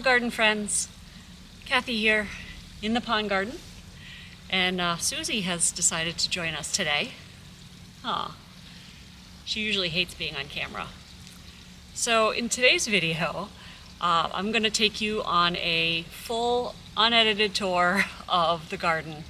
garden friends, Kathy here in the pond garden, and Susie has decided to join us today. She usually hates being on camera. So in today's video, I'm going to take you on a full unedited tour of the garden,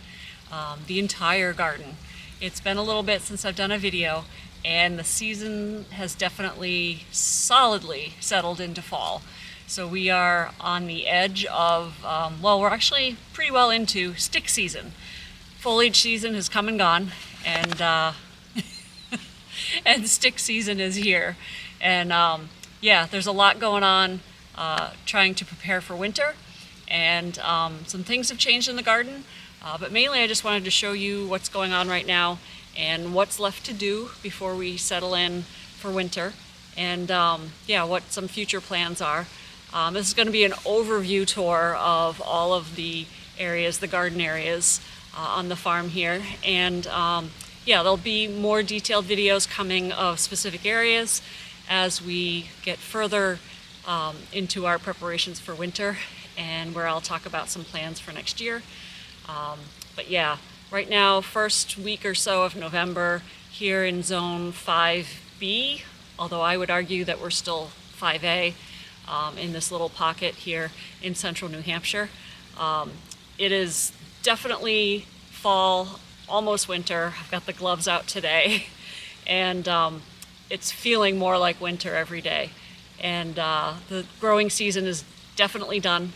the entire garden. It's been a little bit since I've done a video, and the season has definitely solidly settled into fall. So we are on the edge of, well, we're actually pretty well into stick season. Foliage season has come and gone, and and stick season is here. And yeah, there's a lot going on trying to prepare for winter, and some things have changed in the garden, but mainly I just wanted to show you what's going on right now and what's left to do before we settle in for winter, and yeah, what some future plans are. This is going to be an overview tour of all of the areas, the garden areas on the farm here, and yeah, there'll be more detailed videos coming of specific areas as we get further into our preparations for winter, and where I'll talk about some plans for next year. But yeah, right now, first week or so of November here in zone 5B, although I would argue that we're still 5A in this little pocket here in central New Hampshire. It is definitely fall, almost winter. I've got the gloves out today, and it's feeling more like winter every day. And the growing season is definitely done.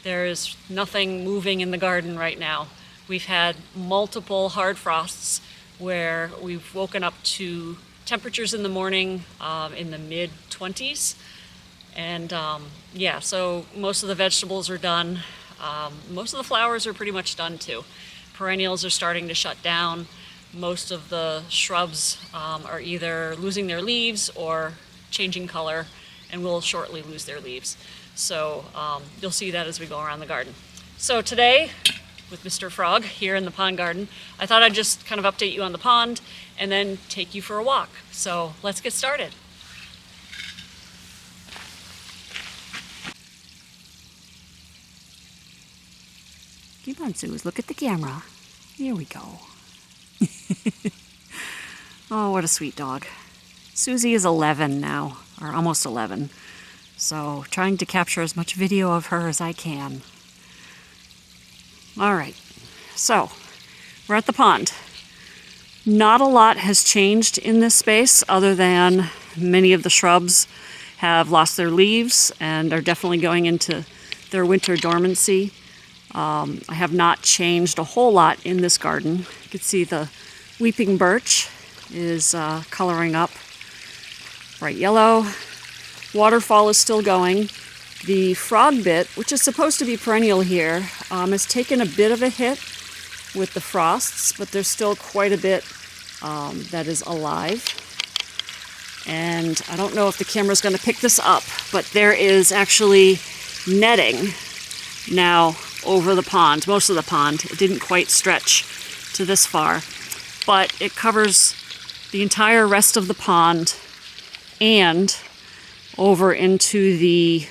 There is nothing moving in the garden right now. We've had multiple hard frosts where we've woken up to temperatures in the morning in the mid-20s. And yeah, so most of the vegetables are done. Most of the flowers are pretty much done too. Perennials are starting to shut down. Most of the shrubs are either losing their leaves or changing color, and will shortly lose their leaves. So you'll see that as we go around the garden. So today, with Mr. Frog here in the pond garden, I thought I'd just kind of update you on the pond and then take you for a walk. So let's get started. Keep on, Suze, look at the camera. Here we go. Oh, what a sweet dog. Susie is 11 now, or almost 11. So trying to capture as much video of her as I can. All right, so we're at the pond. Not a lot has changed in this space other than many of the shrubs have lost their leaves and are definitely going into their winter dormancy. I have not changed a whole lot in this garden. You can see the weeping birch is coloring up bright yellow. Waterfall is still going. The frog bit, which is supposed to be perennial here, has taken a bit of a hit with the frosts, but there's still quite a bit that is alive. And I don't know if the camera's going to pick this up, but there is actually netting now over the pond, most of the pond. It didn't quite stretch to this far, but it covers the entire rest of the pond and over into the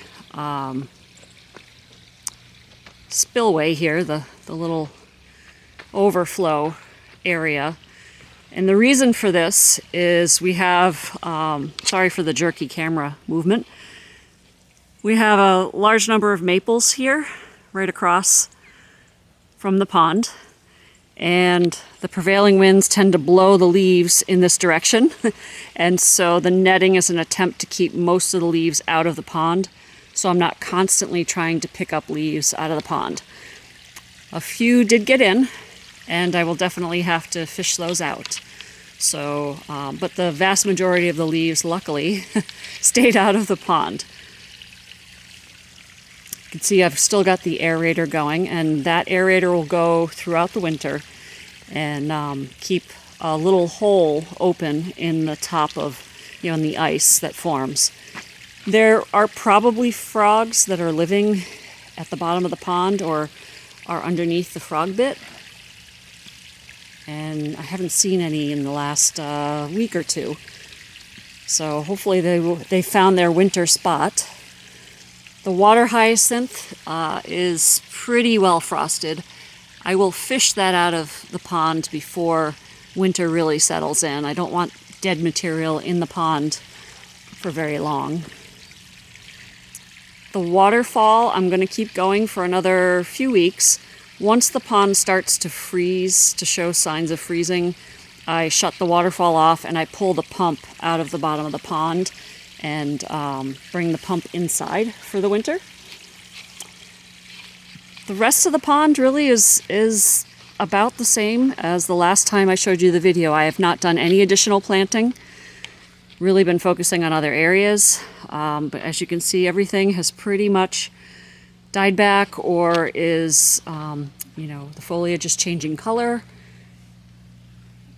spillway here, the little overflow area. And the reason for this is we have, sorry for the jerky camera movement, we have a large number of maples here right across from the pond, and the prevailing winds tend to blow the leaves in this direction. And so the netting is an attempt to keep most of the leaves out of the pond, so I'm not constantly trying to pick up leaves out of the pond. A few did get in, and I will definitely have to fish those out. So, but the vast majority of the leaves, luckily, stayed out of the pond. You can see I've still got the aerator going, and that aerator will go throughout the winter and keep a little hole open in the top of, in the ice that forms. There are probably frogs that are living at the bottom of the pond or are underneath the frog bit. And I haven't seen any in the last week or two. So hopefully they found their winter spot. The water hyacinth is pretty well frosted. I will fish that out of the pond before winter really settles in. I don't want dead material in the pond for very long. The waterfall, I'm going to keep going for another few weeks. Once the pond starts to freeze, to show signs of freezing, I shut the waterfall off and I pull the pump out of the bottom of the pond and bring the pump inside for the winter. The rest of the pond really is about the same as the last time I showed you the video. I have not done any additional planting. Really been focusing on other areas. But as you can see, everything has pretty much died back or is, the foliage is changing color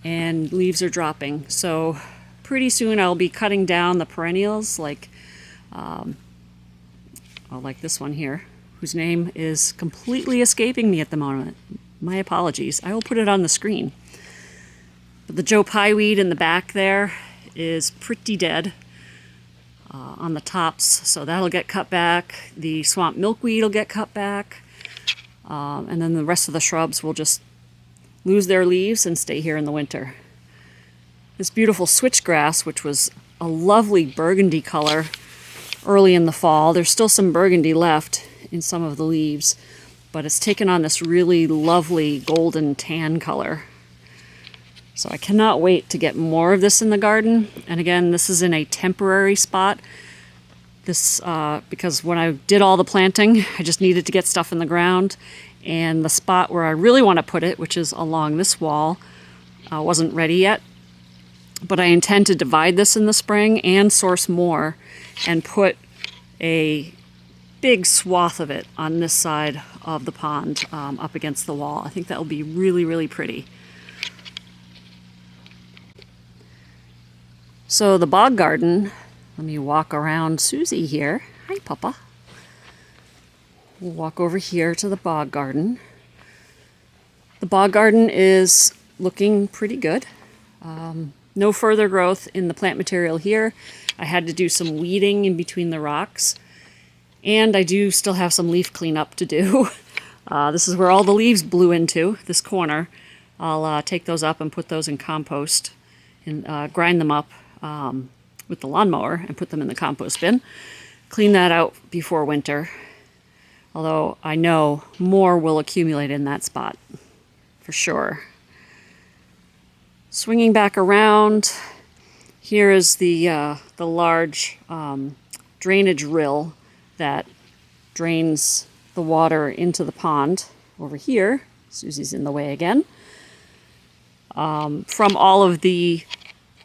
and leaves are dropping. So pretty soon I'll be cutting down the perennials like this one here, whose name is completely escaping me at the moment. My apologies. I will put it on the screen. But the Joe Pye weed in the back there is pretty dead on the tops, so that'll get cut back. The swamp milkweed will get cut back, and then the rest of the shrubs will just lose their leaves and stay here in the winter. This beautiful switchgrass, which was a lovely burgundy color early in the fall, there's still some burgundy left in some of the leaves, but it's taken on this really lovely golden tan color. So I cannot wait to get more of this in the garden. And again, this is in a temporary spot. This because when I did all the planting, I just needed to get stuff in the ground. And the spot where I really want to put it, which is along this wall, wasn't ready yet. But I intend to divide this in the spring and source more and put a big swath of it on this side of the pond up against the wall. I think that will be really, really pretty. So the bog garden, let me walk around Susie here. Hi, Papa. We'll walk over here to the bog garden. The bog garden is looking pretty good. No further growth in the plant material here. I had to do some weeding in between the rocks. And I do still have some leaf cleanup to do. This is where all the leaves blew into, this corner. I'll take those up and put those in compost and grind them up with the lawnmower and put them in the compost bin. Clean that out before winter. Although I know more will accumulate in that spot, for sure. Swinging back around, here is the large drainage rill that drains the water into the pond over here. Susie's in the way again. From all of the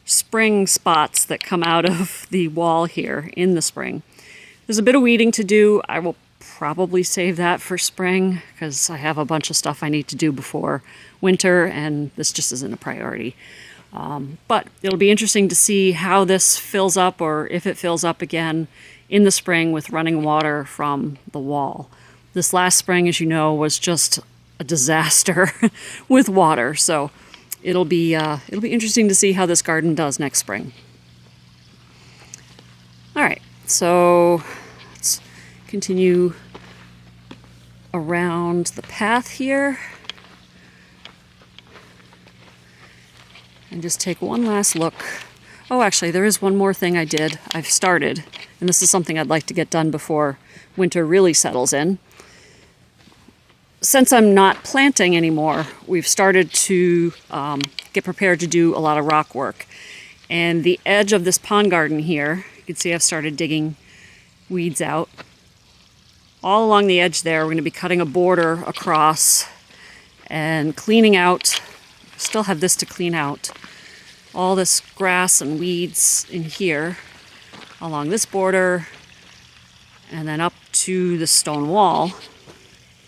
spring spots that come out of the wall here in the spring. There's a bit of weeding to do. I will probably save that for spring because I have a bunch of stuff I need to do before winter and this just isn't a priority. But it'll be interesting to see how this fills up or if it fills up again in the spring with running water from the wall. This last spring, as you know, was just a disaster with water. So it'll be interesting to see how this garden does next spring. All right, so let's continue around the path here and just take one last look. Oh, actually, there is one more thing I've started, and this is something I'd like to get done before winter really settles in. Since I'm not planting anymore, we've started to get prepared to do a lot of rock work. And the edge of this pond garden here, you can see I've started digging weeds out. All along the edge there, we're going to be cutting a border across and cleaning out. Still have this to clean out. All this grass and weeds in here along this border and then up to the stone wall,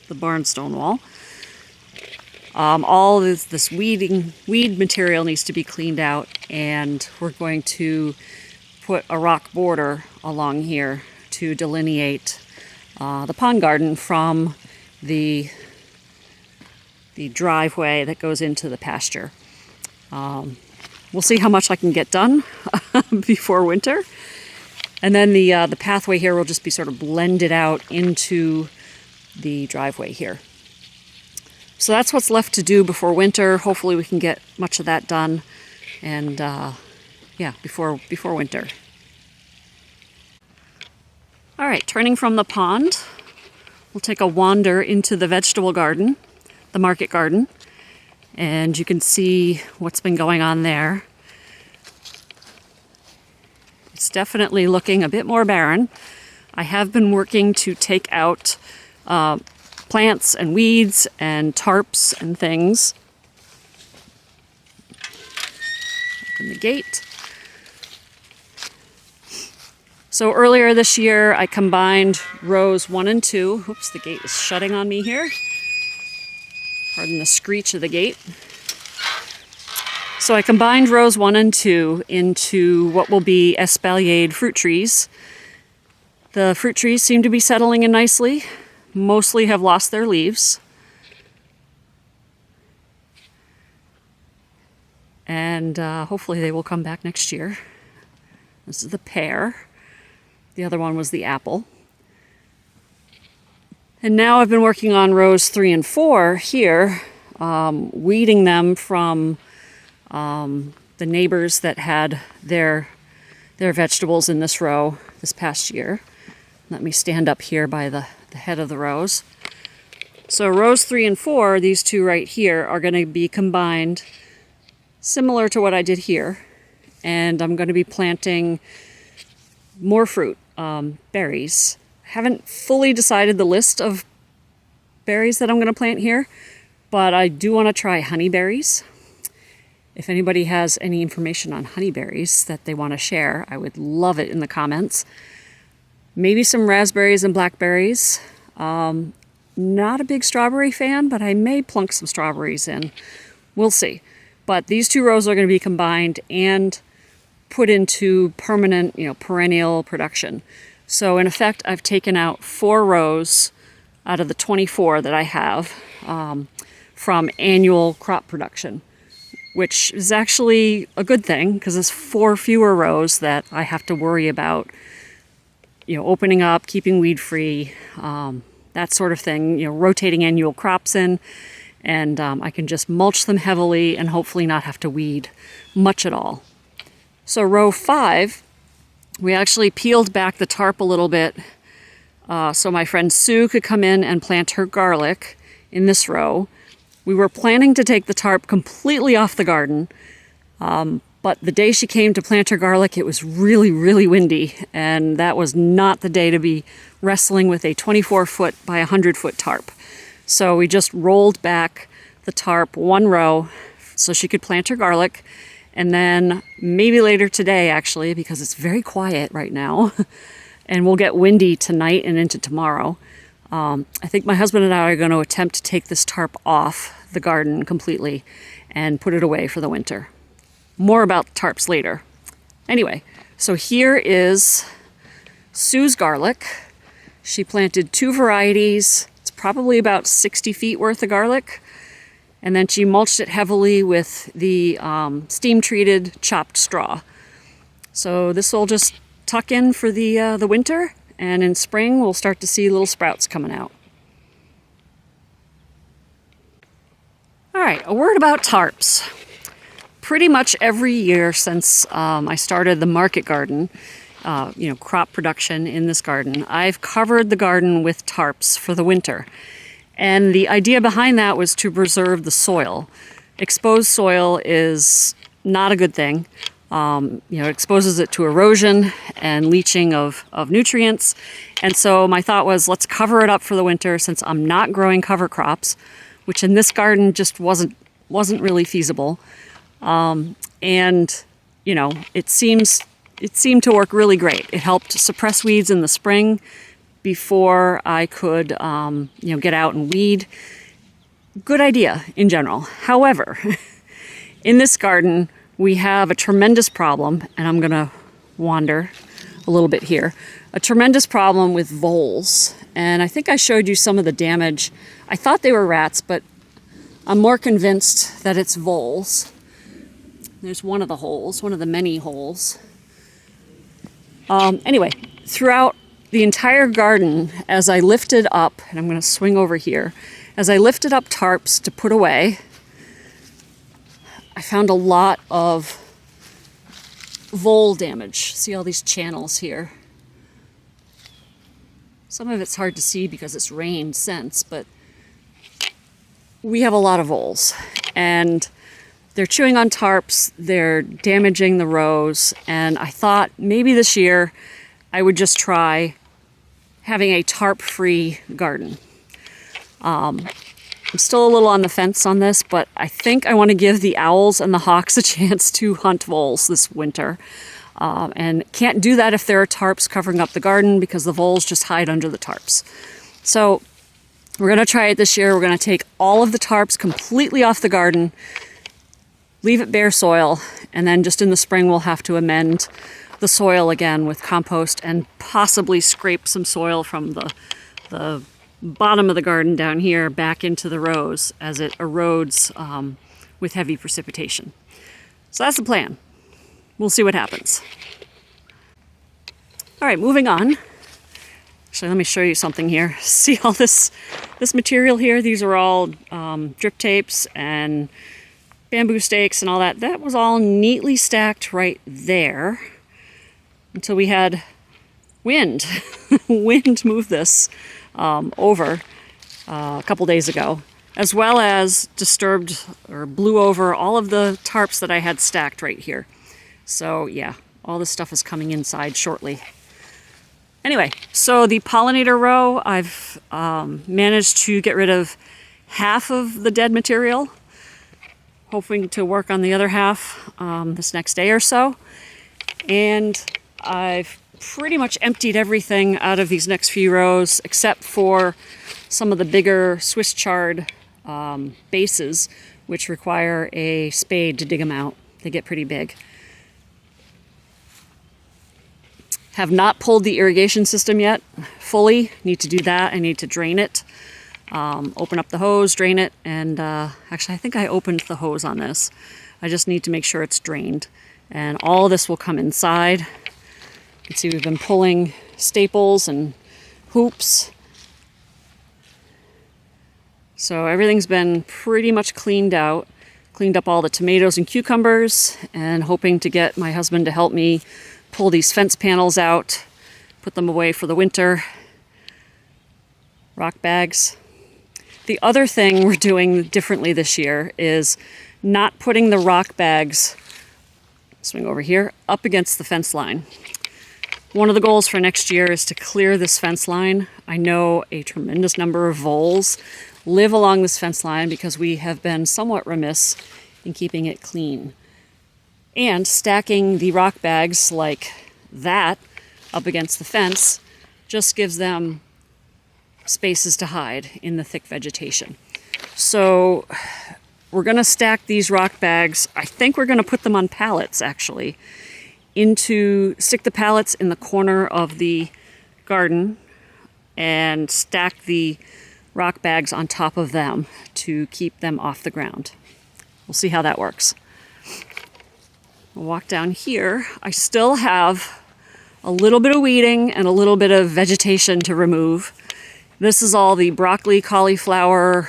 the barn stone wall. All this weed material needs to be cleaned out, and we're going to put a rock border along here to delineate the pond garden from the driveway that goes into the pasture. We'll see how much I can get done before winter. And then the pathway here will just be sort of blended out into the driveway here. So that's what's left to do before winter. Hopefully we can get much of that done, and yeah, before winter. All right, turning from the pond, we'll take a wander into the vegetable garden, the market garden, and you can see what's been going on there. It's definitely looking a bit more barren. I have been working to take out plants and weeds and tarps and things. Open the gate. So earlier this year, I combined rows 1 and 2. Oops, the gate is shutting on me here. Pardon the screech of the gate. So I combined rows 1 and 2 into what will be espaliered fruit trees. The fruit trees seem to be settling in nicely. Mostly have lost their leaves. And hopefully they will come back next year. This is the pear. The other one was the apple. And now I've been working on rows 3 and 4 here, weeding them from the neighbors that had their vegetables in this row this past year. Let me stand up here by the head of the rows. So rows 3 and 4, these two right here, are going to be combined similar to what I did here. And I'm going to be planting more fruit, berries. Haven't fully decided the list of berries that I'm going to plant here, but I do want to try honeyberries. If anybody has any information on honeyberries that they want to share, I would love it in the comments. Maybe some raspberries and blackberries. Not a big strawberry fan, but I may plunk some strawberries in. We'll see. But these two rows are going to be combined and put into permanent, perennial production. So in effect, I've taken out 4 rows out of the 24 that I have from annual crop production, which is actually a good thing because it's 4 fewer rows that I have to worry about opening up, keeping weed free, that sort of thing, rotating annual crops in, and I can just mulch them heavily and hopefully not have to weed much at all. So row 5, we actually peeled back the tarp a little bit so my friend Sue could come in and plant her garlic in this row. We were planning to take the tarp completely off the garden, but the day she came to plant her garlic, it was really, really windy, and that was not the day to be wrestling with a 24-foot by 100-foot tarp. So we just rolled back the tarp 1 row so she could plant her garlic, and then maybe later today, actually, because it's very quiet right now, and we'll get windy tonight and into tomorrow, I think my husband and I are going to attempt to take this tarp off the garden completely and put it away for the winter. More about tarps later. Anyway, so here is Sue's garlic. She planted 2 varieties. It's probably about 60 feet worth of garlic. And then she mulched it heavily with the steam-treated chopped straw. So this will just tuck in for the winter, and in spring we'll start to see little sprouts coming out. All right, a word about tarps. Pretty much every year since I started the market garden, crop production in this garden, I've covered the garden with tarps for the winter. And the idea behind that was to preserve the soil. Exposed soil is not a good thing. It exposes it to erosion and leaching of nutrients. And so my thought was, let's cover it up for the winter since I'm not growing cover crops, which in this garden just wasn't really feasible. It seemed to work really great. It helped suppress weeds in the spring before I could, get out and weed. Good idea in general. However, in this garden, we have a tremendous problem, and I'm going to wander a little bit here, a tremendous problem with voles. And I think I showed you some of the damage. I thought they were rats, but I'm more convinced that it's voles. There's one of the holes, one of the many holes. Anyway, throughout the entire garden, as I lifted up, and I'm going to swing over here, as I lifted up tarps to put away, I found a lot of vole damage. See all these channels here? Some of it's hard to see because it's rained since, but we have a lot of voles, and they're chewing on tarps, they're damaging the rows, and I thought maybe this year I would just try having a tarp-free garden. I'm still a little on the fence on this, but I think I want to give the owls and the hawks a chance to hunt voles this winter. And can't do that if there are tarps covering up the garden because the voles just hide under the tarps. So we're going to try it this year. We're going to take all of the tarps completely off the garden, leave it bare soil, and then just in the spring we'll have to amend the soil again with compost and possibly scrape some soil from the bottom of the garden down here back into the rows as it erodes with heavy precipitation. So that's the plan. We'll see what happens. All right, moving on. Actually, let me show you something here. See all this material here? These are all drip tapes and bamboo stakes and all that. That was all neatly stacked right there until we had wind. Wind moved this over a couple days ago, as well as disturbed or blew over all of the tarps that I had stacked right here. So yeah, all this stuff is coming inside shortly. Anyway, so the pollinator row, I've managed to get rid of half of the dead material, hoping to work on the other half this next day or so. And I've pretty much emptied everything out of these next few rows except for some of the bigger Swiss chard bases, which require a spade to dig them out. They get pretty big. Have not pulled the irrigation system yet fully. Need to do that. I need to drain it, open up the hose, drain it, and actually I think I opened the hose on this. I just need to make sure it's drained. And all this will come inside. You can see we've been pulling staples and hoops. So everything's been pretty much cleaned out. Cleaned up all the tomatoes and cucumbers, and hoping to get my husband to help me pull these fence panels out, put them away for the winter. Rock bags. The other thing we're doing differently this year is not putting the rock bags, swing over here, up against the fence line. One of the goals for next year is to clear this fence line. I know a tremendous number of voles live along this fence line because we have been somewhat remiss in keeping it clean. And stacking the rock bags like that up against the fence just gives them spaces to hide in the thick vegetation. So we're going to stack these rock bags. I think we're going to put them on pallets, actually, stick the pallets in the corner of the garden and stack the rock bags on top of them to keep them off the ground. We'll see how that works. I'll walk down here. I still have a little bit of weeding and a little bit of vegetation to remove. This is all the broccoli, cauliflower,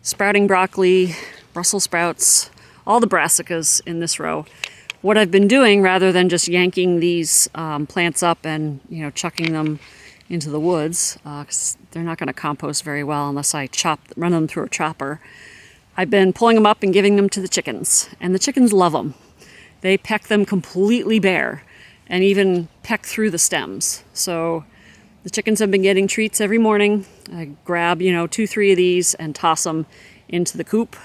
sprouting broccoli, Brussels sprouts, all the brassicas in this row. What I've been doing, rather than just yanking these plants up and chucking them into the woods, because they're not going to compost very well unless I run them through a chopper, I've been pulling them up and giving them to the chickens, and the chickens love them. They peck them completely bare and even peck through the stems. So the chickens have been getting treats every morning. I grab, 2-3 of these and toss them into the coop.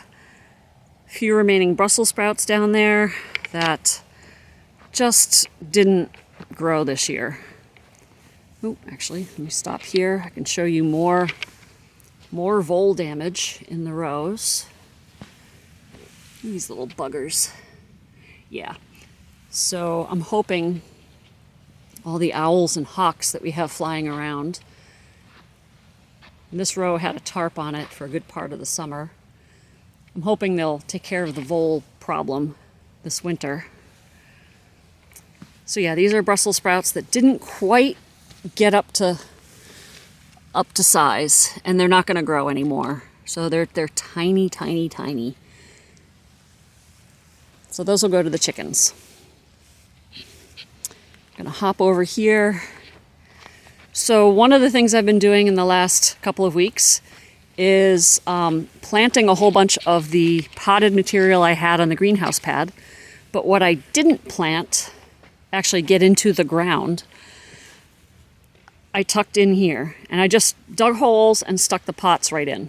A few remaining Brussels sprouts down there that just didn't grow this year. Oh, actually, let me stop here. I can show you more vole damage in the rows. These little buggers. Yeah. So I'm hoping all the owls and hawks that we have flying around. And this row had a tarp on it for a good part of the summer. I'm hoping they'll take care of the vole problem this winter. So yeah, these are Brussels sprouts that didn't quite get up to size, and they're not going to grow anymore. So they're tiny, tiny, tiny. So those will go to the chickens. I'm going to hop over here. So one of the things I've been doing in the last couple of weeks is planting a whole bunch of the potted material I had on the greenhouse pad. But what I didn't plant, actually get into the ground, I tucked in here. And I just dug holes and stuck the pots right in.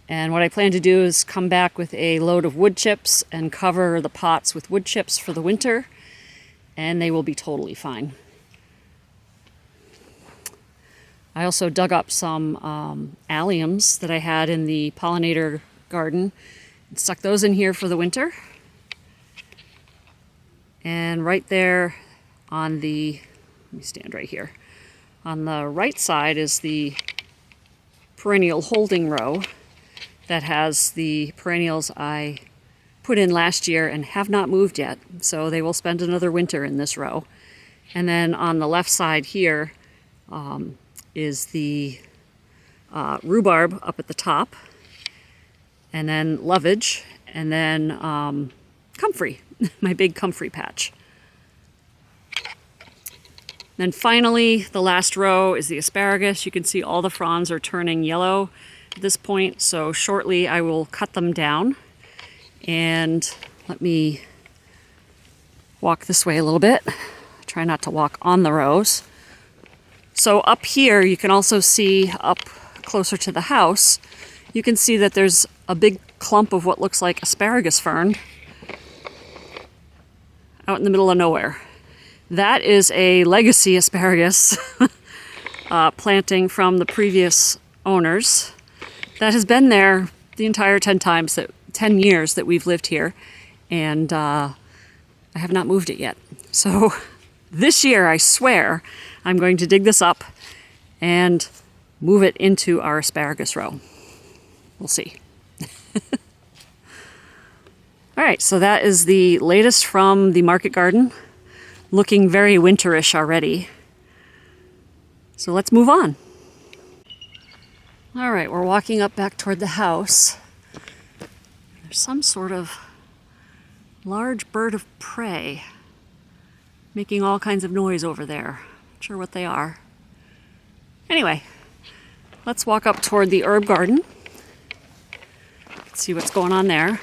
And what I plan to do is come back with a load of wood chips and cover the pots with wood chips for the winter, and they will be totally fine. I also dug up some alliums that I had in the pollinator garden and stuck those in here for the winter. And right there on the, let me stand right here, on the right side is the perennial holding row that has the perennials I put in last year and have not moved yet. So they will spend another winter in this row. And then on the left side here is the rhubarb up at the top, and then lovage, and then comfrey, my big comfrey patch. Then finally, the last row is the asparagus. You can see all the fronds are turning yellow at this point, so shortly I will cut them down. And let me walk this way a little bit. Try not to walk on the rows. So up here, you can also see up closer to the house, you can see that there's a big clump of what looks like asparagus fern out in the middle of nowhere. That is a legacy asparagus planting from the previous owners that has been there the entire 10 years that we've lived here, and I have not moved it yet. So this year, I swear, I'm going to dig this up and move it into our asparagus row. We'll see. All right, so that is the latest from the market garden. Looking very winterish already. So let's move on. All right, we're walking up back toward the house. There's some sort of large bird of prey making all kinds of noise over there. Not sure what they are. Anyway, let's walk up toward the herb garden. Let's see what's going on there.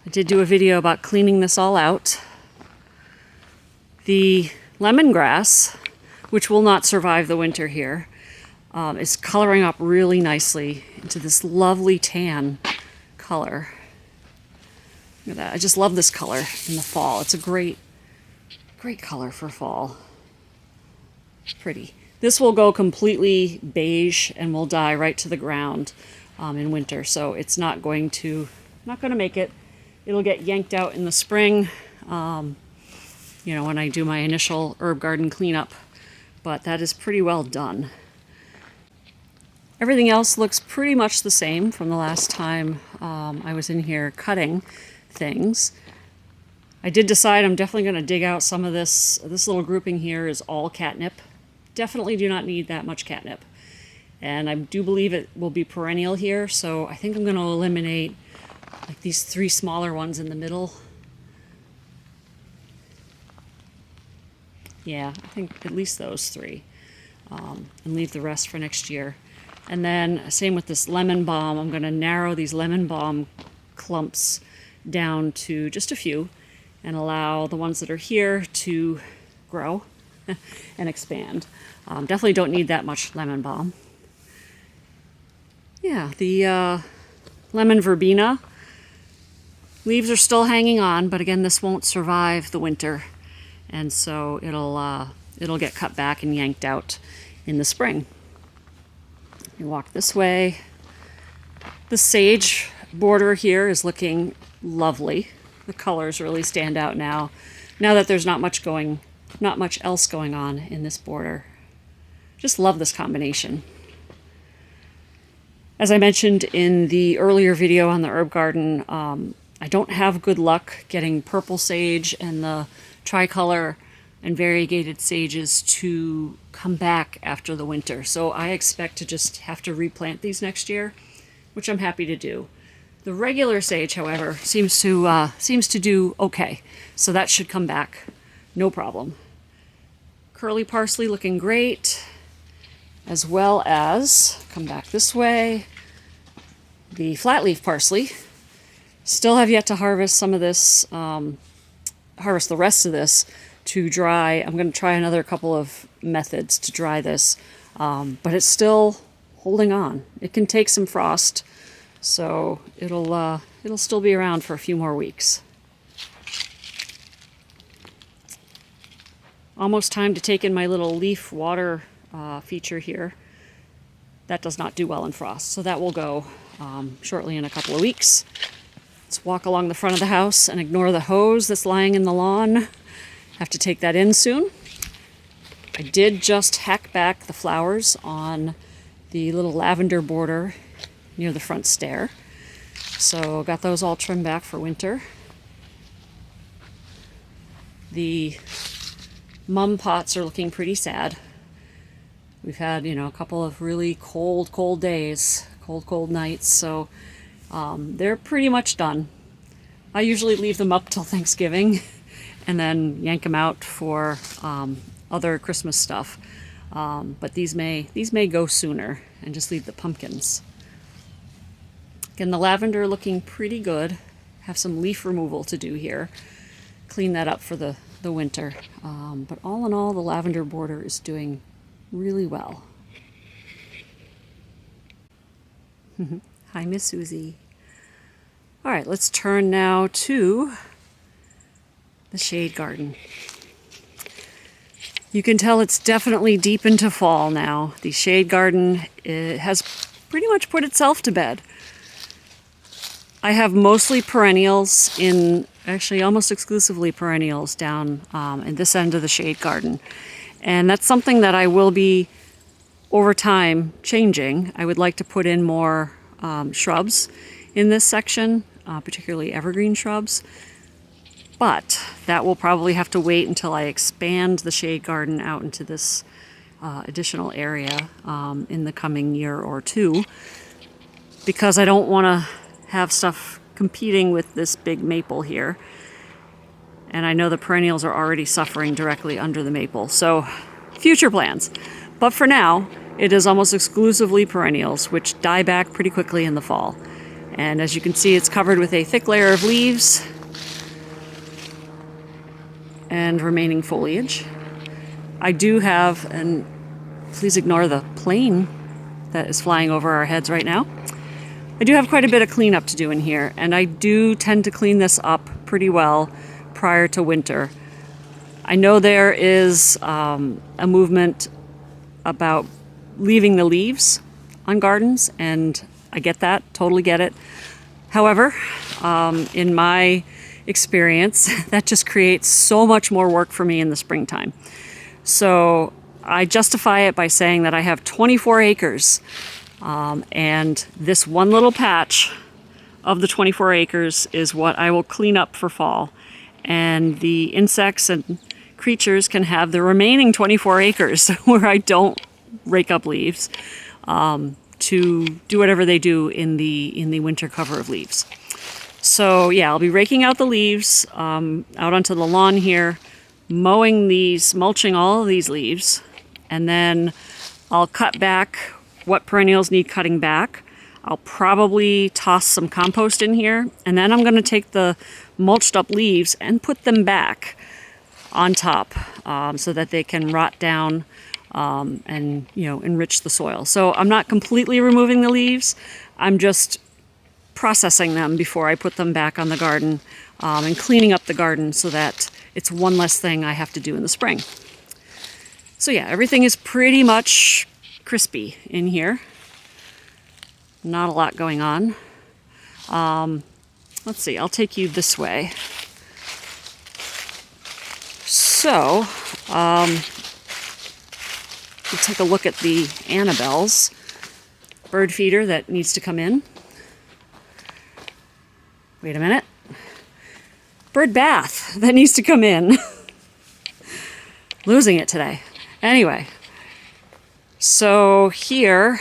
I did do a video about cleaning this all out. The lemongrass, which will not survive the winter here, is coloring up really nicely into this lovely tan color. Look at that. I just love this color in the fall. It's a great color for fall. It's pretty. This will go completely beige and will die right to the ground in winter. So it's not going to make it. It'll get yanked out in the spring, when I do my initial herb garden cleanup. But that is pretty well done. Everything else looks pretty much the same from the last time I was in here cutting things. I did decide I'm definitely going to dig out some of this. This little grouping here is all catnip. Definitely do not need that much catnip. And I do believe it will be perennial here, so I think I'm going to eliminate like these 3 smaller ones in the middle. Yeah, I think at least those 3. And leave the rest for next year. And then same with this lemon balm. I'm going to narrow these lemon balm clumps down to just a few and allow the ones that are here to grow and expand. Definitely don't need that much lemon balm. Yeah, the lemon verbena leaves are still hanging on, but again, this won't survive the winter, and so it'll get cut back and yanked out in the spring. You walk this way. The sage border here is looking lovely. The colors really stand out now that there's not much else going on in this border. Just love this combination. As I mentioned in the earlier video on the herb garden, I don't have good luck getting purple sage and the tricolor and variegated sages to come back after the winter. So I expect to just have to replant these next year, which I'm happy to do. The regular sage, however, seems to do okay. So that should come back, no problem. Curly parsley looking great, as well as, come back this way, the flat leaf parsley. Still have yet to harvest some of this, harvest the rest of this to dry. I'm going to try another couple of methods to dry this, but it's still holding on. It can take some frost, so it'll still be around for a few more weeks. Almost time to take in my little leaf water feature here. That does not do well in frost, so that will go shortly in a couple of weeks. Let's walk along the front of the house and ignore the hose that's lying in the lawn. Have to take that in soon. I did just hack back the flowers on the little lavender border near the front stair. So got those all trimmed back for winter. The mum pots are looking pretty sad. We've had, a couple of really cold days, cold nights, so they're pretty much done. I usually leave them up till Thanksgiving and then yank them out for other Christmas stuff. But these may go sooner and just leave the pumpkins. Again, the lavender looking pretty good. Have some leaf removal to do here. Clean that up for the winter. But all in all, the lavender border is doing really well. Hi, Miss Susie. All right, let's turn now to the shade garden. You can tell it's definitely deep into fall now. The shade garden has pretty much put itself to bed. I have mostly perennials actually almost exclusively perennials down in this end of the shade garden. And that's something that I will be, over time, changing. I would like to put in more shrubs in this section, particularly evergreen shrubs. But that will probably have to wait until I expand the shade garden out into this additional area in the coming year or two, because I don't want to have stuff competing with this big maple here. And I know the perennials are already suffering directly under the maple. So future plans. But for now, it is almost exclusively perennials, which die back pretty quickly in the fall. And as you can see, it's covered with a thick layer of leaves and remaining foliage. I do have, and please ignore the plane that is flying over our heads right now. I do have quite a bit of cleanup to do in here, and I do tend to clean this up pretty well prior to winter. I know there is a movement about leaving the leaves on gardens, and I get that, totally get it. However, in my experience, that just creates so much more work for me in the springtime. So I justify it by saying that I have 24 acres, and this one little patch of the 24 acres is what I will clean up for fall. And the insects and creatures can have the remaining 24 acres where I don't rake up leaves to do whatever they do in the winter cover of leaves. So yeah, I'll be raking out the leaves out onto the lawn here, mowing these, mulching all of these leaves, and then I'll cut back what perennials need cutting back. I'll probably toss some compost in here, and then I'm going to take the mulched up leaves and put them back on top so that they can rot down and enrich the soil. So I'm not completely removing the leaves. I'm just processing them before I put them back on the garden and cleaning up the garden so that it's one less thing I have to do in the spring. So yeah, everything is pretty much crispy in here. Not a lot going on. Let's see, I'll take you this way. So, we'll take a look at the Annabelle's bird feeder that needs to come in. Wait a minute. bird bath that needs to come in. Losing it today. Anyway, so here,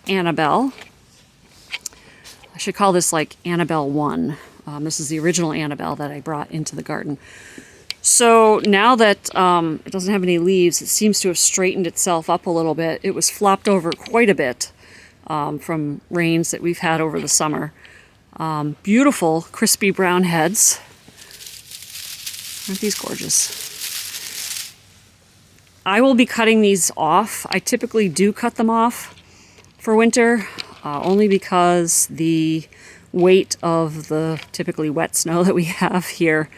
Annabelle. I should call this like Annabelle 1. This is the original Annabelle that I brought into the garden. So now that it doesn't have any leaves, it seems to have straightened itself up a little bit. It was flopped over quite a bit from rains that we've had over the summer. Beautiful, crispy brown heads. Aren't these gorgeous? I will be cutting these off. I typically do cut them off for winter, only because the weight of the typically wet snow that we have here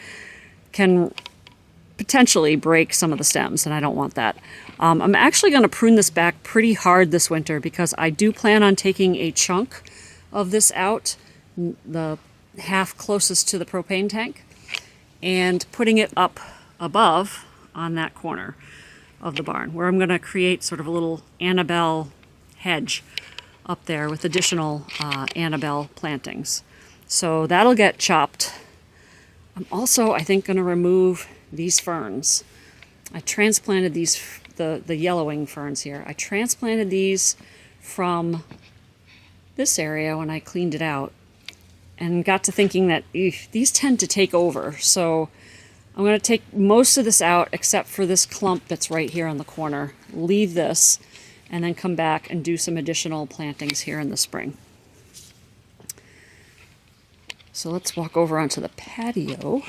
can potentially break some of the stems, and I don't want that. I'm actually going to prune this back pretty hard this winter because I do plan on taking a chunk of this out, the half closest to the propane tank, and putting it up above on that corner of the barn, where I'm going to create sort of a little Annabelle hedge up there with additional Annabelle plantings. So that'll get chopped. I'm also, I think, going to remove these ferns. I transplanted these, the yellowing ferns here. I transplanted these from this area when I cleaned it out and got to thinking that these tend to take over. So I'm going to take most of this out except for this clump that's right here on the corner. Leave this and then come back and do some additional plantings here in the spring. So let's walk over onto the patio.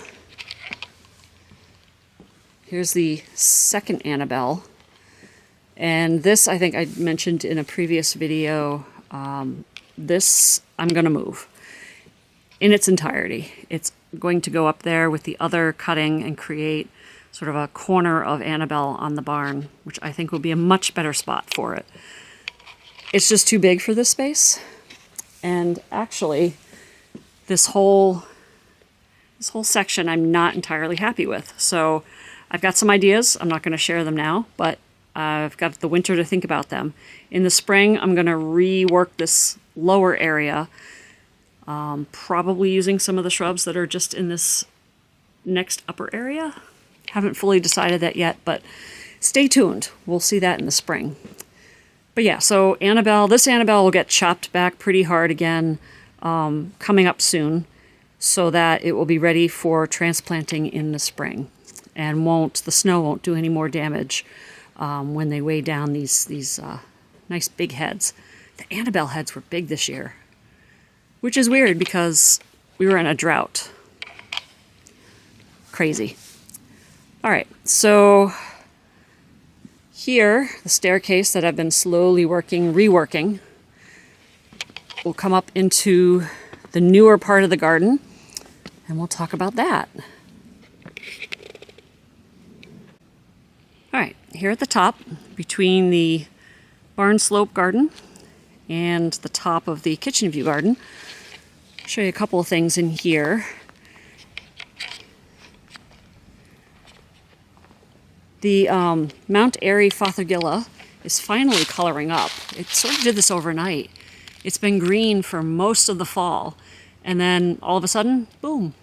Here's the second Annabelle. And this, I think I mentioned in a previous video, this I'm going to move in its entirety. It's going to go up there with the other cutting and create sort of a corner of Annabelle on the barn, which I think will be a much better spot for it. It's just too big for this space. And actually, this whole section I'm not entirely happy with. So I've got some ideas. I'm not going to share them now, but I've got the winter to think about them. In the spring, I'm going to rework this lower area, probably using some of the shrubs that are just in this next upper area. Haven't fully decided that yet, but stay tuned. We'll see that in the spring. But yeah, so Annabelle, this Annabelle will get chopped back pretty hard again coming up soon so that it will be ready for transplanting in the spring and the snow won't do any more damage when they weigh down these nice big heads. The Annabelle heads were big this year, which is weird because we were in a drought. Crazy. All right, so here, the staircase that I've been slowly reworking, will come up into the newer part of the garden, and we'll talk about that. All right, here at the top, between the barn slope garden and the top of the kitchen view garden, I'll show you a couple of things in here. The Mount Airy Fothergilla is finally coloring up. It sort of did this overnight. It's been green for most of the fall, and then all of a sudden, boom.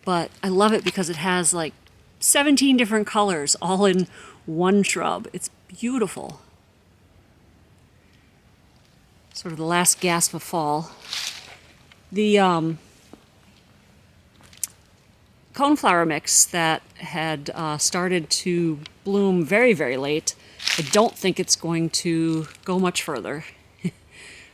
But I love it because it has like 17 different colors all in one shrub. It's beautiful. Sort of the last gasp of fall. The coneflower mix that had started to bloom very, very late, I don't think it's going to go much further.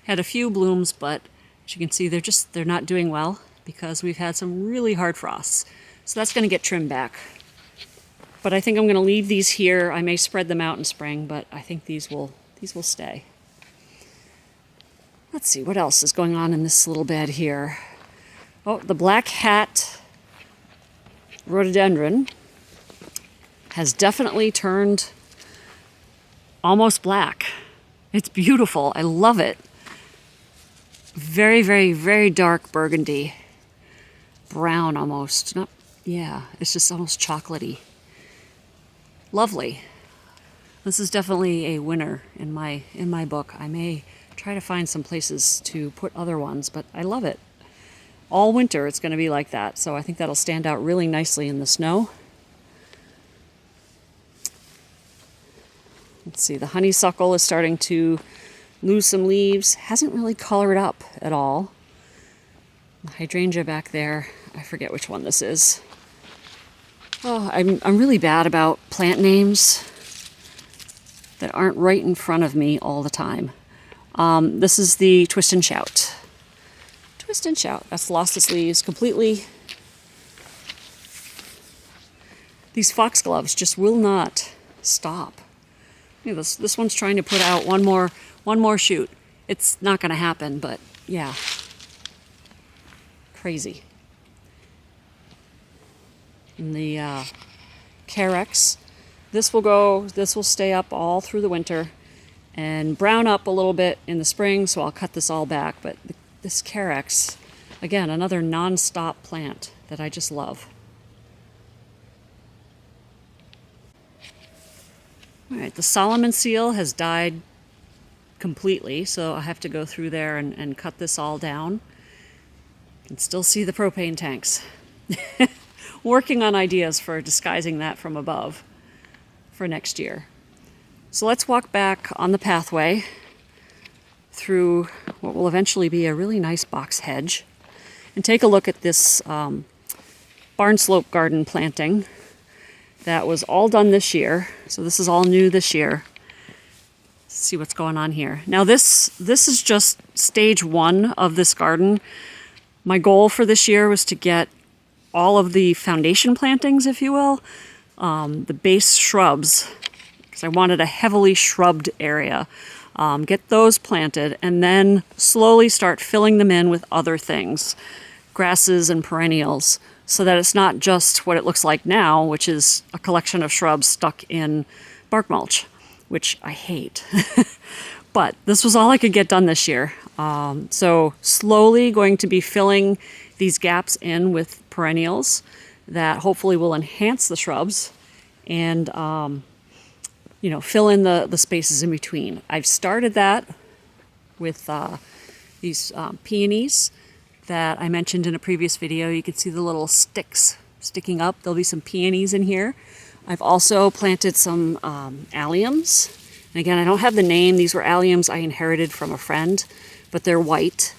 Had a few blooms, but as you can see, they're not doing well because we've had some really hard frosts. So that's going to get trimmed back. But I think I'm going to leave these here. I may spread them out in spring, but I think these will stay. Let's see, what else is going on in this little bed here? Oh, the black hat rhododendron has definitely turned almost black. It's beautiful. I love it. Very, very, very dark burgundy. Brown almost. It's just almost chocolatey. Lovely. This is definitely a winner in my book. I may try to find some places to put other ones, but I love it. all winter it's going to be like that. So I think that'll stand out really nicely in the snow. Let's see, the honeysuckle is starting to lose some leaves. Hasn't really colored up at all. The hydrangea back there, I forget which one this is. Oh, I'm really bad about plant names that aren't right in front of me all the time. This is the Twist and Shout. Twist and Shout. That's lost its leaves completely. These foxgloves just will not stop. You know, this one's trying to put out one more shoot. It's not going to happen, but yeah, crazy. And the Carex, this will stay up all through the winter and brown up a little bit in the spring, so I'll cut this all back. But this Carex, again, another non-stop plant that I just love. All right, the Solomon seal has died completely, so I have to go through there and cut this all down. You can still see the propane tanks. Working on ideas for disguising that from above for next year. So let's walk back on the pathway through what will eventually be a really nice box hedge and take a look at this barn slope garden planting that was all done this year. So this is all new this year. Let's see what's going on here. Now this is just stage one of this garden. My goal for this year was to get all of the foundation plantings, if you will, the base shrubs, because I wanted a heavily shrubbed area. Get those planted and then slowly start filling them in with other things, grasses and perennials, so that it's not just what it looks like now, which is a collection of shrubs stuck in bark mulch, which I hate. But this was all I could get done this year. So slowly going to be filling these gaps in with perennials that hopefully will enhance the shrubs and fill in the spaces in between. I've started that with these peonies that I mentioned in a previous video. You can see the little sticks sticking up. There'll be some peonies in here. I've also planted some alliums. And again, I don't have the name. These were alliums I inherited from a friend, but they're white.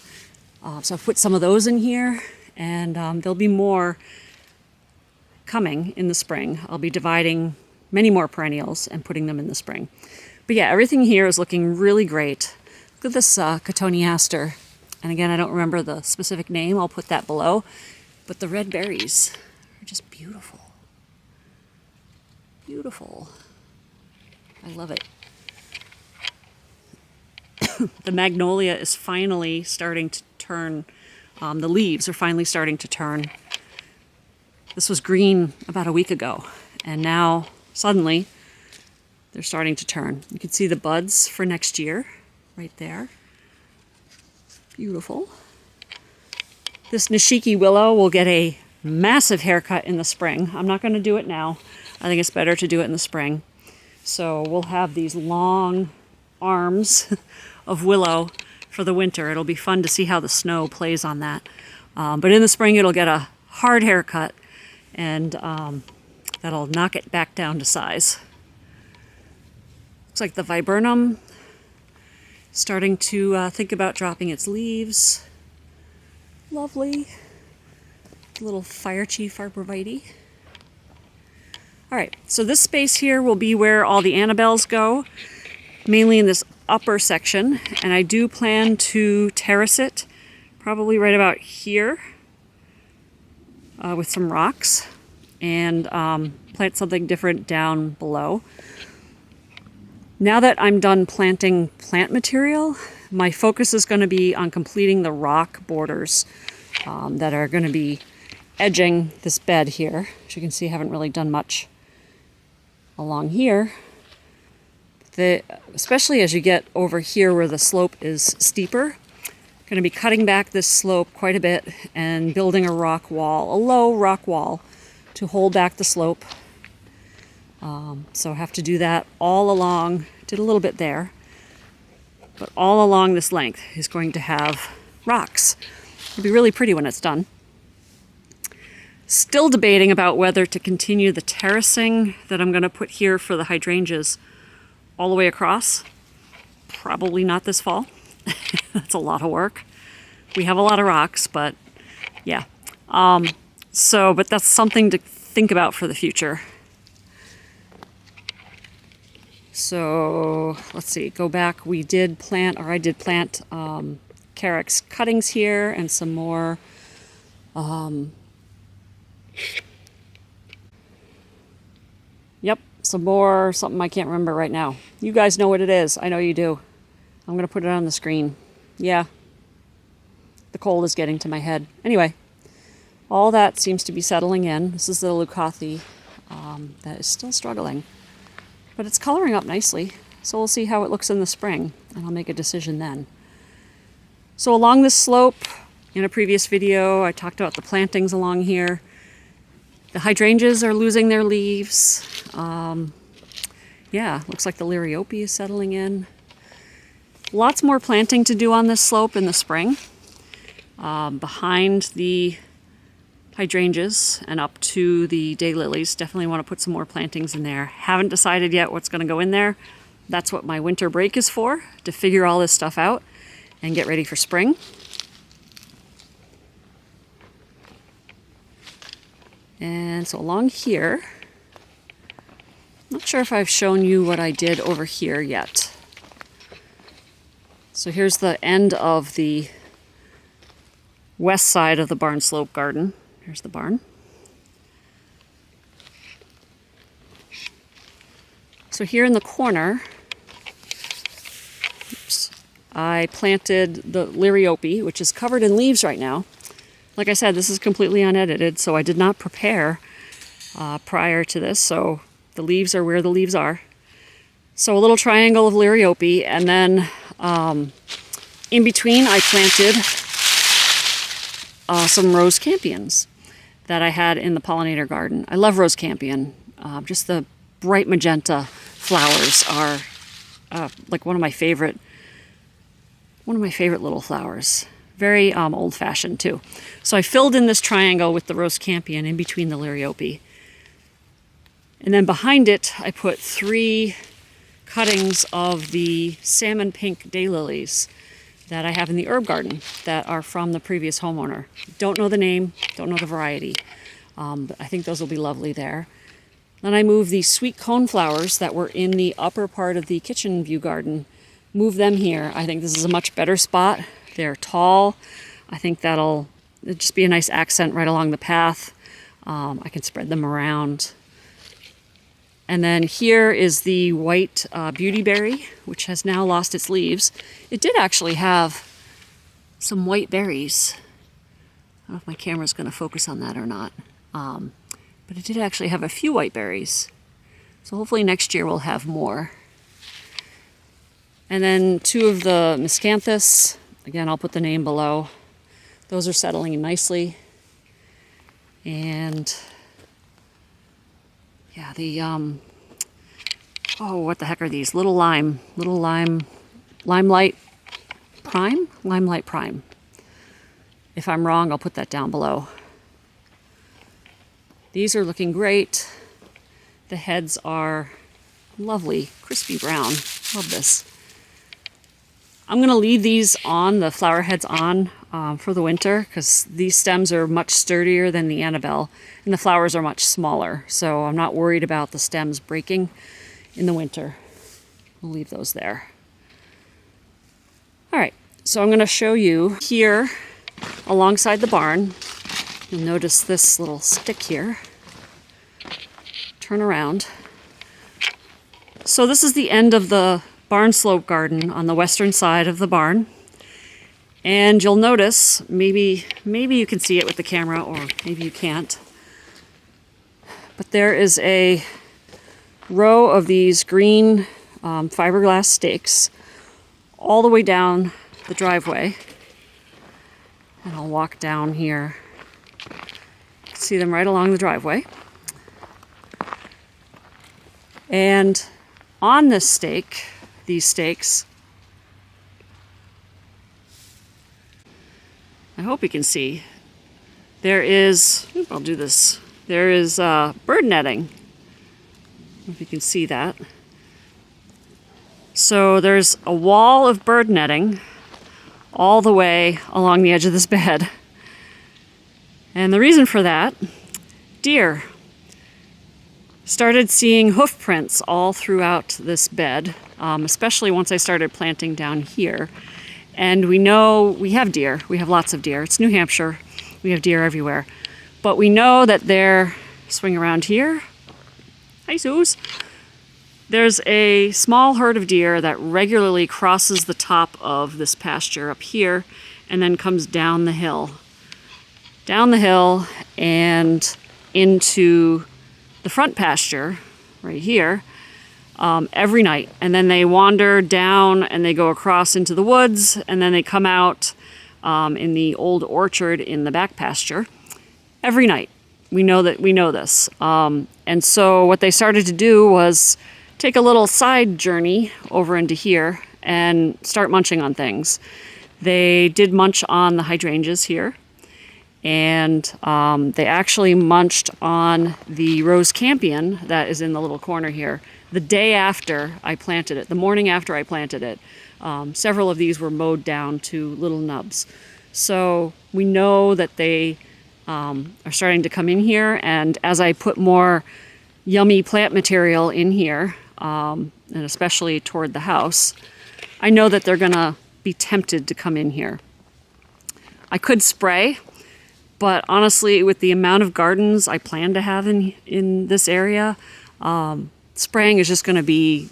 So I've put some of those in here, and there'll be more coming in the spring. I'll be dividing many more perennials and putting them in the spring. But yeah, everything here is looking really great. Look at this cotoneaster. And again, I don't remember the specific name. I'll put that below. But the red berries are just beautiful. Beautiful. I love it. The magnolia is finally starting to turn. The leaves are finally starting to turn. This was green about a week ago, and now suddenly they're starting to turn. You can see the buds for next year right there. Beautiful. This Nishiki willow will get a massive haircut in the spring. I'm not going to do it now. I think it's better to do it in the spring. So we'll have these long arms of willow for the winter. It'll be fun to see how the snow plays on that. But in the spring, it'll get a hard haircut, and that'll knock it back down to size. Looks like the viburnum starting to think about dropping its leaves. Lovely. Little fire chief arborvitae. All right, so this space here will be where all the Annabelles go, mainly in this upper section, and I do plan to terrace it probably right about here with some rocks and plant something different down below. Now that I'm done planting plant material, my focus is going to be on completing the rock borders that are going to be edging this bed here. As you can see, I haven't really done much along here. Especially as you get over here where the slope is steeper, I'm going to be cutting back this slope quite a bit and building a rock wall, a low rock wall, to hold back the slope. So I have to do that all along. Did a little bit there, but all along this length is going to have rocks. It'll be really pretty when it's done. Still debating about whether to continue the terracing that I'm going to put here for the hydrangeas all the way across. Probably not this fall. That's a lot of work. We have a lot of rocks, but yeah. But that's something to think about for the future. So let's see, go back. I did plant Carex cuttings here and some more something I can't remember right now. You guys know what it is. I know you do. I'm going to put it on the screen. Yeah. The cold is getting to my head. Anyway, all that seems to be settling in. This is the Leucothe that is still struggling. But it's coloring up nicely. So we'll see how it looks in the spring, and I'll make a decision then. So along this slope, in a previous video, I talked about the plantings along here. The hydrangeas are losing their leaves. Looks like the Liriope is settling in. Lots more planting to do on this slope in the spring. Behind the hydrangeas and up to the daylilies. Definitely want to put some more plantings in there. Haven't decided yet what's going to go in there. That's what my winter break is for, to figure all this stuff out and get ready for spring. And so along here, not sure if I've shown you what I did over here yet. So here's the end of the west side of the barn slope garden. Here's the barn. So here in the corner, I planted the Liriope, which is covered in leaves right now. Like I said, this is completely unedited, so I did not prepare prior to this, so the leaves are where the leaves are. So a little triangle of Liriope, and then in between I planted some rose campions that I had in the pollinator garden. I love rose campion. Just the bright magenta flowers are like one of my favorite little flowers. Very old-fashioned too. So I filled in this triangle with the rose campion in between the Liriope. And then behind it, I put 3 cuttings of the salmon pink daylilies that I have in the herb garden that are from the previous homeowner. Don't know the name, don't know the variety, but I think those will be lovely there. Then I moved the sweet cone flowers that were in the upper part of the kitchen view garden, move them here. I think this is a much better spot. They're tall. I think that'll just be a nice accent right along the path. I can spread them around. And then here is the white beautyberry, which has now lost its leaves. It did actually have some white berries. I don't know if my camera's going to focus on that or not. But it did actually have a few white berries. So hopefully next year we'll have more. And then 2 of the miscanthus. Again, I'll put the name below. Those are settling in nicely. And yeah, the what the heck are these? Limelight Prime. If I'm wrong, I'll put that down below. These are looking great. The heads are lovely, crispy brown. Love this. I'm going to leave these on, the flower heads on, for the winter, because these stems are much sturdier than the Annabelle, and the flowers are much smaller, so I'm not worried about the stems breaking in the winter. We'll leave those there. All right, so I'm going to show you here alongside the barn. You'll notice this little stick here. Turn around. So this is the end of the barn slope garden on the western side of the barn. And you'll notice, maybe you can see it with the camera, or maybe you can't, but there is a row of these green fiberglass stakes all the way down the driveway. And I'll walk down here. You can see them right along the driveway. And on this stake, these stakes, I hope you can see. There is, I'll do this. There is bird netting. I don't know if you can see that. So there's a wall of bird netting all the way along the edge of this bed. And the reason for that, deer. Started seeing hoof prints all throughout this bed, especially once I started planting down here. And we know we have deer. We have lots of deer. It's New Hampshire. We have deer everywhere. But we know that they're, swing around here. Hi, Suze. There's a small herd of deer that regularly crosses the top of this pasture up here and then comes down the hill. Down the hill and into the front pasture right here every night. And then they wander down and they go across into the woods and then they come out in the old orchard in the back pasture every night. We know this. And so what they started to do was take a little side journey over into here and start munching on things. They did munch on the hydrangeas here. And they actually munched on the rose campion that is in the little corner here the day after I planted it, the morning after I planted it. Several of these were mowed down to little nubs. So we know that they are starting to come in here, and as I put more yummy plant material in here, and especially toward the house, I know that they're gonna be tempted to come in here. I could spray, but honestly, with the amount of gardens I plan to have in this area, spraying is just gonna be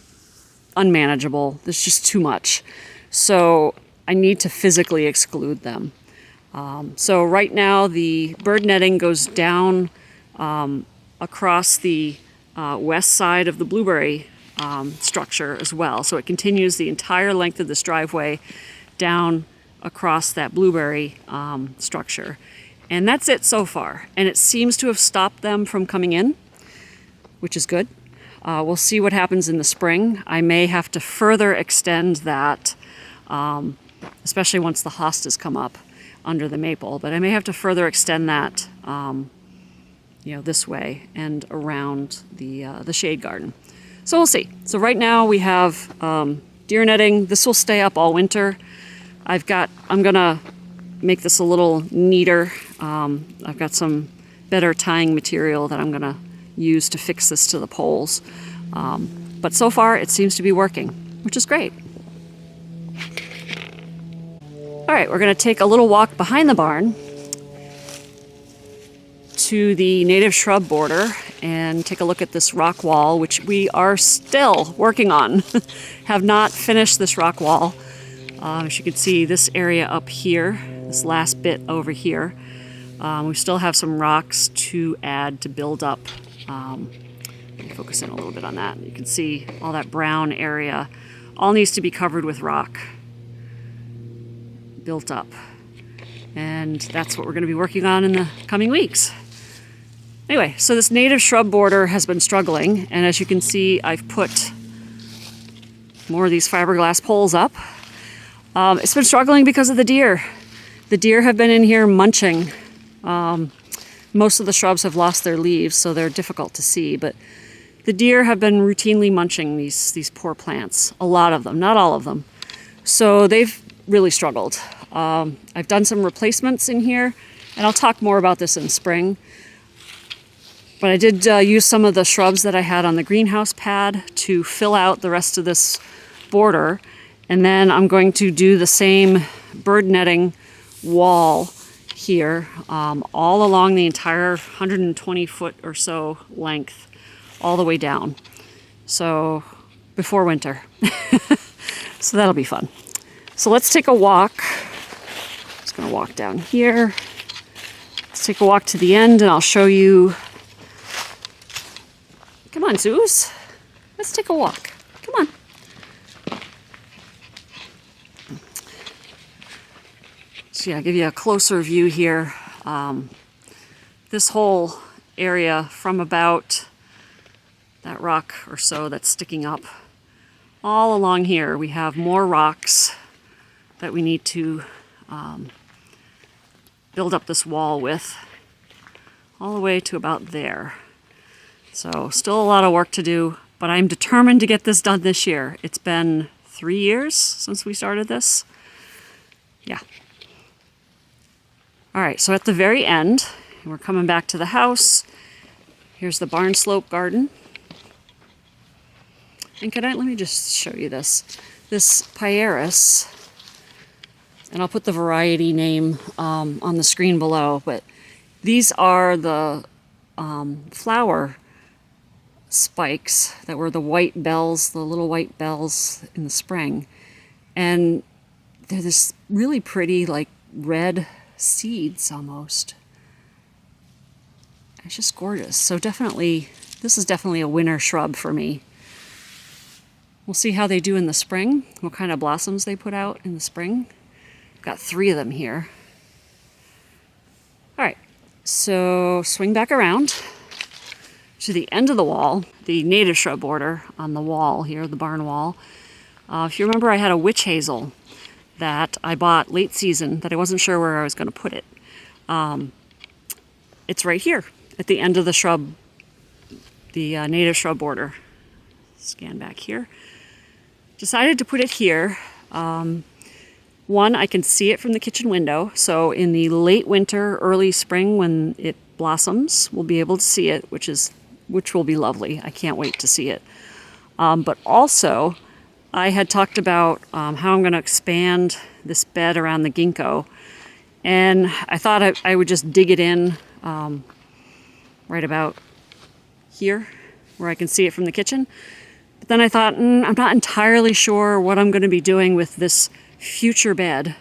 unmanageable. There's just too much. So I need to physically exclude them. So right now the bird netting goes down across the west side of the blueberry structure as well. So it continues the entire length of this driveway down across that blueberry structure. And that's it so far. And it seems to have stopped them from coming in, which is good. We'll see what happens in the spring. I may have to further extend that, especially once the hostas come up under the maple. But I may have to further extend that, this way and around the shade garden. So we'll see. So right now we have deer netting. This will stay up all winter. I'm gonna make this a little neater. I've got some better tying material that I'm gonna use to fix this to the poles. But so far it seems to be working, which is great. All right, we're gonna take a little walk behind the barn to the native shrub border and take a look at this rock wall, which we are still working on. Have not finished this rock wall. As you can see, this area up here, this last bit over here, we still have some rocks to add to build up. Let me focus in a little bit on that. You can see all that brown area all needs to be covered with rock, built up. And that's what we're going to be working on in the coming weeks. Anyway, so this native shrub border has been struggling, and as you can see, I've put more of these fiberglass poles up. It's been struggling because of the deer. The deer have been in here munching. Most of the shrubs have lost their leaves, so they're difficult to see, but the deer have been routinely munching these poor plants. A lot of them, not all of them. So they've really struggled. I've done some replacements in here, and I'll talk more about this in spring. But I did use some of the shrubs that I had on the greenhouse pad to fill out the rest of this border. And then I'm going to do the same bird netting wall here, all along the entire 120 foot or so length, all the way down. So before winter. So that'll be fun. So let's take a walk. Just gonna walk down here. Let's take a walk to the end and I'll show you. Come on, Zeus. Let's take a walk. Come on. So yeah, I'll give you a closer view here. This whole area from about that rock or so that's sticking up, all along here we have more rocks that we need to build up this wall with all the way to about there. So still a lot of work to do, but I'm determined to get this done this year. It's been 3 years since we started this. Yeah. All right, so at the very end, we're coming back to the house. Here's the barn slope garden. And let me just show you this. This Pieris, and I'll put the variety name on the screen below, but these are the flower spikes that were the white bells, the little white bells in the spring. And they're this really pretty, like red seeds almost. It's just gorgeous. So definitely, this is definitely a winter shrub for me. We'll see how they do in the spring, what kind of blossoms they put out in the spring. Got 3 of them here. All right, so swing back around to the end of the wall, the native shrub border on the wall here, the barn wall. If you remember, I had a witch hazel that I bought late season that I wasn't sure where I was going to put it. It's right here at the end of the shrub, the native shrub border. Scan back here. Decided to put it here. One, I can see it from the kitchen window, so in the late winter, early spring when it blossoms, we'll be able to see it, which will be lovely. I can't wait to see it. But also, I had talked about how I'm going to expand this bed around the ginkgo, and I thought I would just dig it in right about here, where I can see it from the kitchen. But then I thought, I'm not entirely sure what I'm going to be doing with this future bed,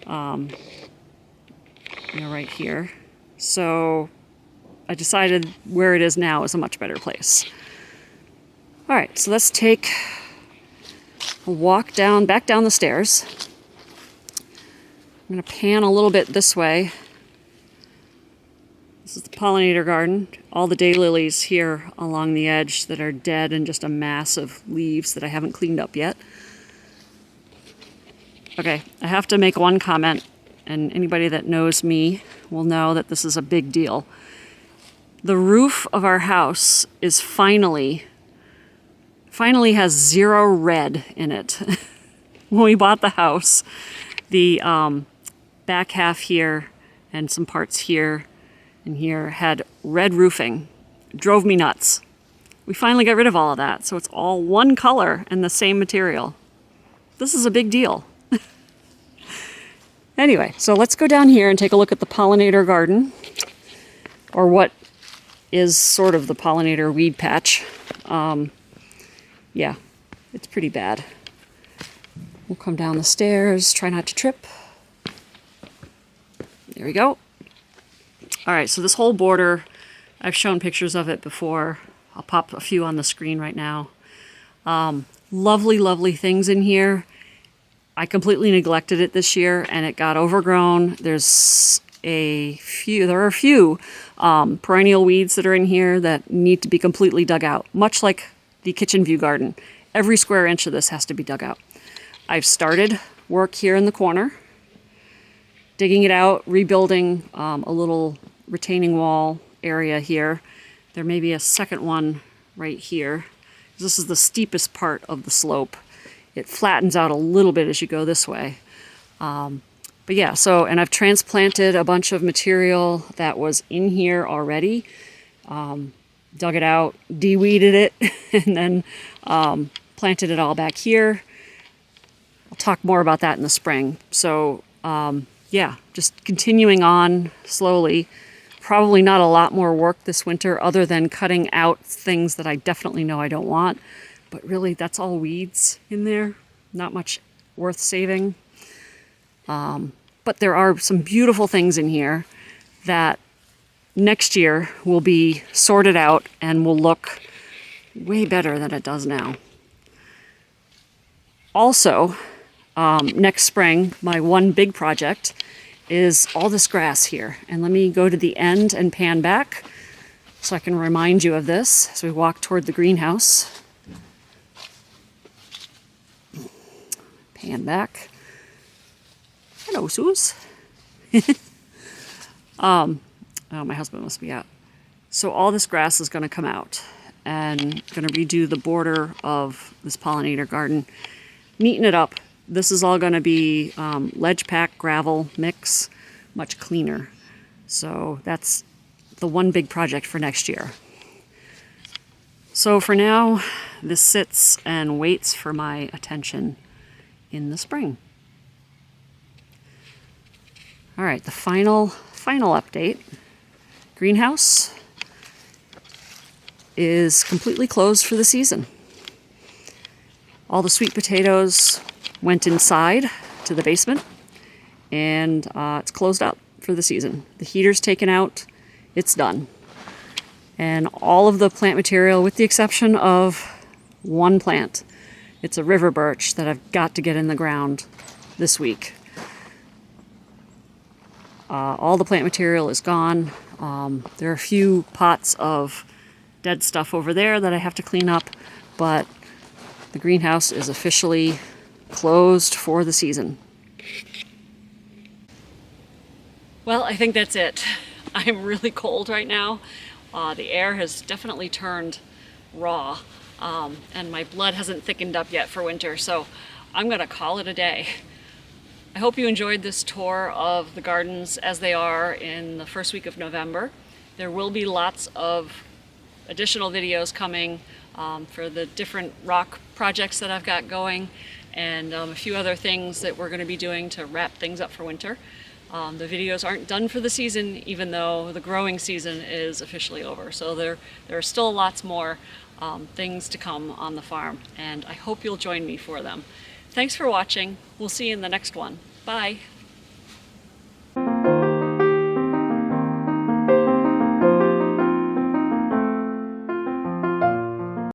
right here. So I decided where it is now is a much better place. All right, so let's take a walk back down the stairs. I'm going to pan a little bit this way. This is the pollinator garden. All the daylilies here along the edge that are dead and just a mass of leaves that I haven't cleaned up yet. Okay, I have to make one comment, and anybody that knows me will know that this is a big deal. The roof of our house is finally has 0 red in it. When we bought the house, the back half here and some parts here and here had red roofing. It drove me nuts. We finally got rid of all of that, so it's all one color and the same material. This is a big deal. Anyway, so let's go down here and take a look at the pollinator garden, or what is sort of the pollinator weed patch. Yeah, it's pretty bad. We'll come down the stairs, try not to trip. There we go. All right, so this whole border, I've shown pictures of it before. I'll pop a few on the screen right now. Lovely, lovely things in here. I completely neglected it this year and it got overgrown. There are a few perennial weeds that are in here that need to be completely dug out, much like the kitchen view garden. Every square inch of this has to be dug out. I've started work here in the corner, digging it out, rebuilding a little retaining wall area here. There may be a second one right here. This is the steepest part of the slope. It flattens out a little bit as you go this way. But yeah, and I've transplanted a bunch of material that was in here already. Dug it out, de-weeded it, and then planted it all back here. I'll talk more about that in the spring. So yeah, just continuing on slowly. Probably not a lot more work this winter other than cutting out things that I definitely know I don't want. But really, that's all weeds in there. Not much worth saving. But there are some beautiful things in here that next year will be sorted out and will look way better than it does now. Also, next spring, my one big project is all this grass here. And let me go to the end and pan back so I can remind you of this as we walk toward the greenhouse. Pan back. Hello, Suze. Oh, my husband must be out. So all this grass is going to come out, and going to redo the border of this pollinator garden, neaten it up. This is all going to be ledge pack gravel mix, much cleaner. So that's the one big project for next year. So for now, this sits and waits for my attention in the spring. All right, the final update. Greenhouse is completely closed for the season. All the sweet potatoes went inside to the basement, and it's closed up for the season. The heater's taken out, it's done. And all of the plant material, with the exception of one plant, it's a river birch that I've got to get in the ground this week. All the plant material is gone. There are a few pots of dead stuff over there that I have to clean up, but the greenhouse is officially closed for the season. Well, I think that's it. I'm really cold right now. The air has definitely turned raw, and my blood hasn't thickened up yet for winter, so I'm gonna call it a day. I hope you enjoyed this tour of the gardens as they are in the first week of November. There will be lots of additional videos coming for the different rock projects that I've got going, and a few other things that we're going to be doing to wrap things up for winter. The videos aren't done for the season, even though the growing season is officially over. So there are still lots more things to come on the farm, and I hope you'll join me for them. Thanks for watching. We'll see you in the next one. Bye.